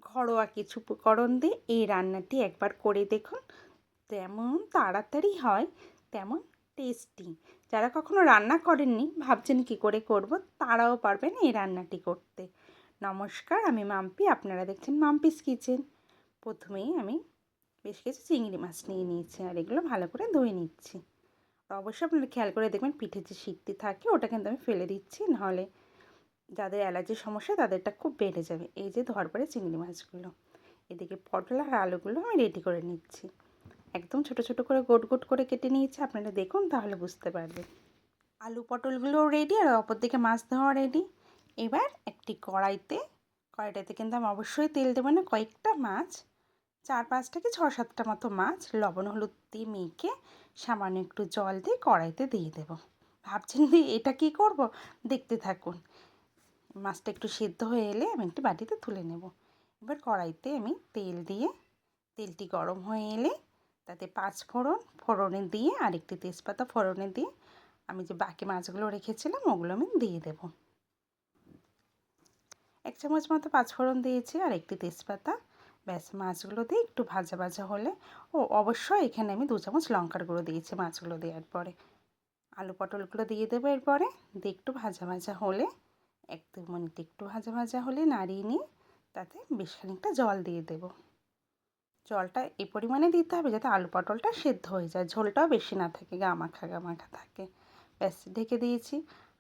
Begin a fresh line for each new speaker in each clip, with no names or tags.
ঘরোয়া কিছু উপকরণ দিয়ে এই রান্নাটি একবার করে দেখুন। যেমন তাড়াতাড়ি হয় তেমন টেস্টি। যারা কখনো রান্না করেননি ভাবছেন কী করে করব, তারাও পারবেন এই রান্নাটি করতে। নমস্কার, আমি মাম্পি, আপনারা দেখছেন মাম্পিস কিচেন। প্রথমেই আমি বেশ কিছু চিংড়ি মাছ নিয়ে নিয়েছি আর এগুলো ভালো করে ধুয়ে নিচ্ছি। অবশ্যই আপনারা খেয়াল করে দেখবেন পিঠে যে সিটটি থাকে ওটা কিন্তু আমি ফেলে দিচ্ছি, নাহলে যাদের অ্যালার্জির সমস্যা তাদেরটা খুব বেড়ে যাবে। এই যে ধোয়ার পরে চিংড়ি মাছগুলো, এদিকে পটল আর আলুগুলো আমি রেডি করে নিচ্ছি। একদম ছোট ছোট করে গোট গোট করে কেটে নিয়েছি, আপনারা দেখুন তাহলে বুঝতে পারবেন। আলু পটলগুলো রেডি আর অপর দিকে মাছ ধোয়া রেডি। এবার একটি কড়াইটাতে কিন্তু আমি অবশ্যই তেল দেবো না, কয়েকটা মাছ, 4-5টা কি 6-7টা মতো মাছ লবণ হলুদ দিয়ে মেখে সামান্য একটু জল দিয়ে কড়াইতে দিয়ে দেবো। ভাবছেন যে এটা কী করব, দেখতে থাকুন। মাছটা একটু সেদ্ধ হয়ে এলে আমি একটু বাটিতে তুলে নেব। এবার কড়াইতে আমি তেল দিয়ে, তেলটি গরম হয়ে এলে তাতে 5 ফোড়নে দিয়ে আর একটি তেজপাতা ফোড়নে দিয়ে আমি যে বাকি মাছগুলো রেখেছিলাম ওগুলো আমি দিয়ে দেব। 1 চামচ মতো 5 ফোড়ন দিয়েছি আর একটি তেজপাতা। ব্যাস, মাছগুলো দিয়ে একটু ভাজা ভাজা হলে, অবশ্যই এখানে আমি 2 চামচ লঙ্কার গুঁড়ো দিয়েছি মাছগুলো দেওয়ার পরে। আলু পটলগুলো দিয়ে দেবো এরপরে, দিয়ে একটু ভাজা ভাজা হলে, 1-2 মিনিট একটু ভাজা ভাজা হলে নাড়িয়ে নিয়ে তাতে বেশ খানিকটা জল দিয়ে দেব। জলটা এই পরিমাণে দিতে হবে যাতে আলু পটলটা সেদ্ধ হয়ে যায়, ঝোলটাও বেশি না থাকে, গামাখা থাকে। ব্যাস, ঢেকে দিয়েছি।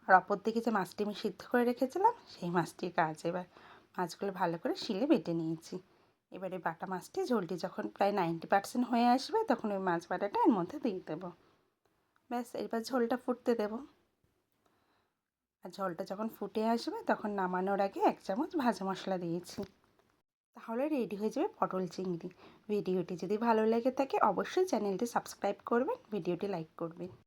আর অপর দিকে যে মাছটি আমি সিদ্ধ করে রেখেছিলাম সেই মাছটির কাজ এবার। মাছগুলো ভালো করে শিলে বেটে নিয়েছি। এবারে বাটা মাছটি, ঝোলটি যখন প্রায় 90% হয়ে আসবে তখন ওই মাছ বাটাটা এর মধ্যে দিয়ে দেবো। ব্যাস, এবার ঝোলটা ফুটতে দেবো। আর ঝোলটা যখন ফুটে আসবে তখন নামানোর আগে 1 চামচ ভাজা মশলা দিয়েছি। তাহলে রেডি হয়ে যাবে পটল চিংড়ি। ভিডিওটি যদি ভালো লেগে থাকে অবশ্যই চ্যানেলটি সাবস্ক্রাইব করবেন, ভিডিওটি লাইক করবেন।